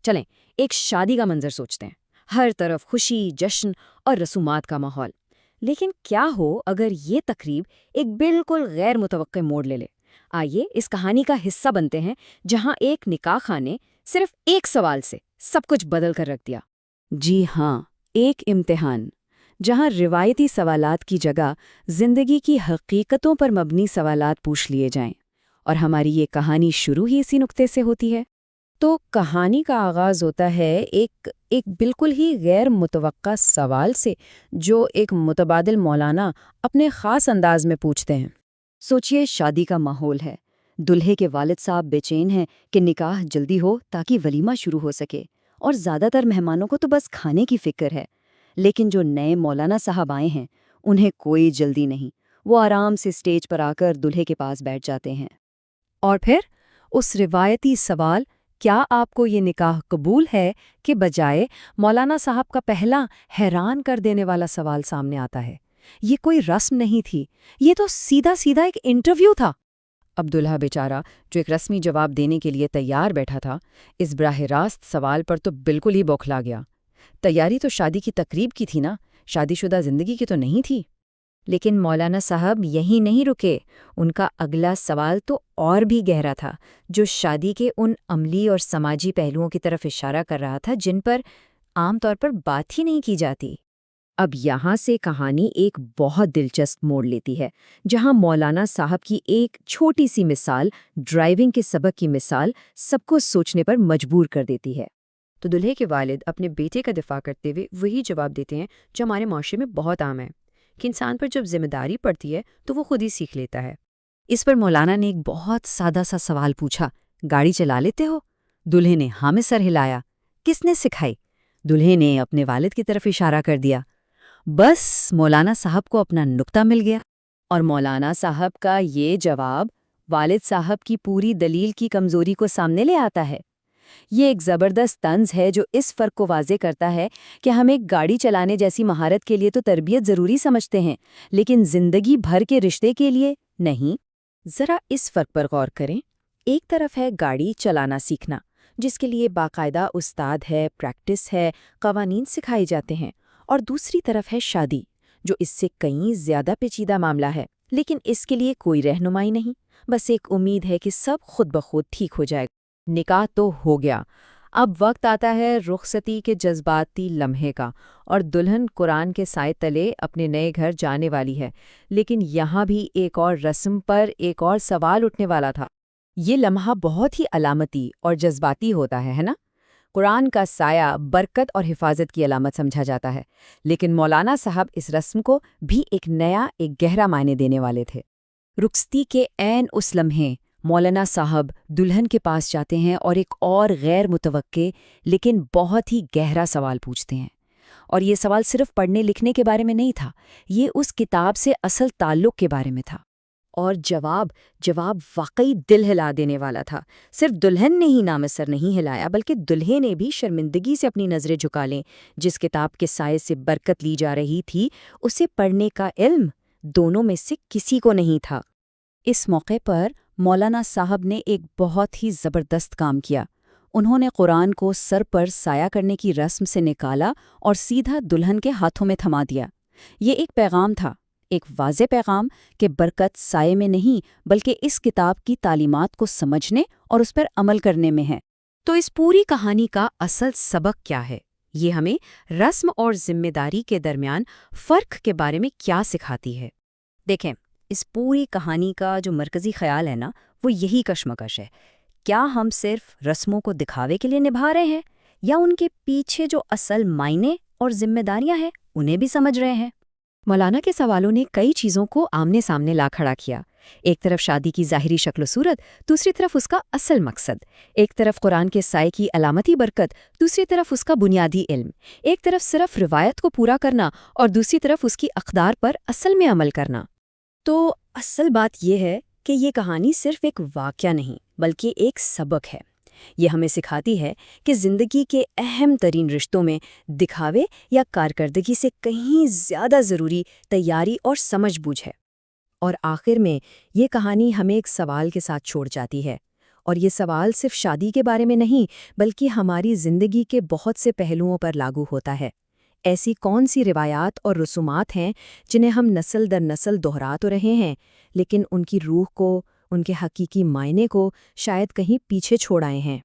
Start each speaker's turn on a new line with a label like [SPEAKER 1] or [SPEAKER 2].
[SPEAKER 1] چلیں ایک شادی کا منظر سوچتے ہیں، ہر طرف خوشی، جشن اور رسومات کا ماحول۔ لیکن کیا ہو اگر یہ تقریب ایک بالکل غیر متوقع موڑ لے لے؟ آئیے اس کہانی کا حصہ بنتے ہیں جہاں ایک نکاح خانے نے صرف ایک سوال سے سب کچھ بدل کر رکھ دیا۔ جی ہاں، ایک امتحان جہاں روایتی سوالات کی جگہ زندگی کی حقیقتوں پر مبنی سوالات پوچھ لیے جائیں، اور ہماری یہ کہانی شروع ہی اسی نقطے سے ہوتی ہے۔ تو کہانی کا آغاز ہوتا ہے ایک بالکل ہی غیر متوقع سوال سے، جو ایک متبادل مولانا اپنے خاص انداز میں پوچھتے ہیں۔ سوچئے شادی کا ماحول ہے، دلہے کے والد صاحب بے چین ہیں کہ نکاح جلدی ہو تاکہ ولیمہ شروع ہو سکے، اور زیادہ تر مہمانوں کو تو بس کھانے کی فکر ہے۔ لیکن جو نئے مولانا صاحب آئے ہیں انہیں کوئی جلدی نہیں، وہ آرام سے سٹیج پر آ کر دلہے کے پاس بیٹھ جاتے ہیں۔ اور پھر اس روایتی سوال کیا آپ کو یہ نکاح قبول ہے کہ بجائے مولانا صاحب کا پہلا حیران کر دینے والا سوال سامنے آتا ہے۔ یہ کوئی رسم نہیں تھی، یہ تو سیدھا ایک انٹرویو تھا۔ اب دلہا بیچارہ جو ایک رسمی جواب دینے کے لیے تیار بیٹھا تھا، اس براہ راست سوال پر تو بالکل ہی بوکھلا گیا۔ تیاری تو شادی کی تقریب کی تھی نا، شادی شدہ زندگی کی تو نہیں تھی۔ لیکن مولانا صاحب یہیں نہیں رکے، ان کا اگلا سوال تو اور بھی گہرا تھا، جو شادی کے ان عملی اور سماجی پہلوؤں کی طرف اشارہ کر رہا تھا جن پر عام طور پر بات ہی نہیں کی جاتی۔ اب یہاں سے کہانی ایک بہت دلچسپ موڑ لیتی ہے، جہاں مولانا صاحب کی ایک چھوٹی سی مثال، ڈرائیونگ کے سبق کی مثال، سب کو سوچنے پر مجبور کر دیتی ہے۔ تو دلہے کے والد اپنے بیٹے کا دفاع کرتے ہوئے وہی جواب دیتے ہیں جو ہمارے معاشرے میں بہت عام ہے، کہ انسان پر جب ذمہ داری پڑتی ہے تو وہ خود ہی سیکھ لیتا ہے۔ اس پر مولانا نے ایک بہت سادہ سا سوال پوچھا، گاڑی چلا لیتے ہو؟ دلہے نے ہاں میں سر ہلایا۔ کس نے سکھائی؟ دلہے نے اپنے والد کی طرف اشارہ کر دیا۔ بس مولانا صاحب کو اپنا نقطہ مل گیا، اور مولانا صاحب کا یہ جواب والد صاحب کی پوری دلیل کی کمزوری کو سامنے لے آتا ہے۔ یہ ایک زبردست طنز ہے جو اس فرق کو واضح کرتا ہے کہ ہم ایک گاڑی چلانے جیسی مہارت کے لیے تو تربیت ضروری سمجھتے ہیں، لیکن زندگی بھر کے رشتے کے لیے نہیں۔ ذرا اس فرق پر غور کریں۔ ایک طرف ہے گاڑی چلانا سیکھنا، جس کے لیے باقاعدہ استاد ہے، پریکٹس ہے، قوانین سکھائے جاتے ہیں، اور دوسری طرف ہے شادی، جو اس سے کہیں زیادہ پیچیدہ معاملہ ہے، لیکن اس کے لیے کوئی رہنمائی نہیں، بس ایک امید ہے کہ سب خود بخود ٹھیک ہو جائے گا۔ نکاح تو ہو گیا، اب وقت آتا ہے رخصتی کے جذباتی لمحے کا، اور دلہن قرآن کے سائے تلے اپنے نئے گھر جانے والی ہے۔ لیکن یہاں بھی ایک اور رسم پر ایک اور سوال اٹھنے والا تھا۔ یہ لمحہ بہت ہی علامتی اور جذباتی ہوتا ہے نا؟ قرآن کا سایہ برکت اور حفاظت کی علامت سمجھا جاتا ہے، لیکن مولانا صاحب اس رسم کو بھی ایک گہرا معنی دینے والے تھے۔ رخصتی کے عین اس لمحے مولانا صاحب دلہن کے پاس جاتے ہیں اور ایک اور غیر متوقع لیکن بہت ہی گہرا سوال پوچھتے ہیں، اور یہ سوال صرف پڑھنے لکھنے کے بارے میں نہیں تھا، یہ اس کتاب سے اصل تعلق کے بارے میں تھا۔ اور جواب واقعی دل ہلا دینے والا تھا۔ صرف دلہن نے ہی نام سر نہیں ہلایا، بلکہ دلہے نے بھی شرمندگی سے اپنی نظریں جھکا لیں۔ جس کتاب کے سائے سے برکت لی جا رہی تھی، اسے پڑھنے کا علم دونوں میں سے کسی کو نہیں تھا۔ اس موقع پر مولانا صاحب نے ایک بہت ہی زبردست کام کیا۔ انہوں نے قرآن کو سر پر سایہ کرنے کی رسم سے نکالا اور سیدھا دلہن کے ہاتھوں میں تھما دیا۔ یہ ایک پیغام تھا، ایک واضح پیغام کہ برکت سائے میں نہیں بلکہ اس کتاب کی تعلیمات کو سمجھنے اور اس پر عمل کرنے میں ہے۔ تو اس پوری کہانی کا اصل سبق کیا ہے؟ یہ ہمیں رسم اور ذمہ داری کے درمیان فرق کے بارے میں کیا سکھاتی ہے؟ دیکھیں، اس پوری کہانی کا جو مرکزی خیال ہے نا، وہ یہی کشمکش ہے۔ کیا ہم صرف رسموں کو دکھاوے کے لیے نبھا رہے ہیں، یا ان کے پیچھے جو اصل معنی اور ذمہ داریاں ہیں انہیں بھی سمجھ رہے ہیں؟ مولانا کے سوالوں نے کئی چیزوں کو آمنے سامنے لا کھڑا کیا۔ ایک طرف شادی کی ظاہری شکل و صورت، دوسری طرف اس کا اصل مقصد۔ ایک طرف قرآن کے سائے کی علامتی برکت، دوسری طرف اس کا بنیادی علم۔ ایک طرف صرف روایت کو پورا کرنا اور دوسری طرف اس کی اقدار پر اصل میں عمل کرنا۔ تو اصل بات یہ ہے کہ یہ کہانی صرف ایک واقعہ نہیں بلکہ ایک سبق ہے۔ یہ ہمیں سکھاتی ہے کہ زندگی کے اہم ترین رشتوں میں دکھاوے یا کارکردگی سے کہیں زیادہ ضروری تیاری اور سمجھ بوجھ ہے۔ اور آخر میں یہ کہانی ہمیں ایک سوال کے ساتھ چھوڑ جاتی ہے،
[SPEAKER 2] اور یہ سوال صرف شادی کے بارے میں نہیں بلکہ ہماری زندگی کے بہت سے پہلوؤں پر لاگو ہوتا ہے۔ ایسی کون سی روایات اور رسومات ہیں جنہیں ہم نسل در نسل دہرا تو رہے ہیں لیکن ان کی روح کو، ان کے حقیقی معنی کو شاید کہیں پیچھے چھوڑ آئے ہیں؟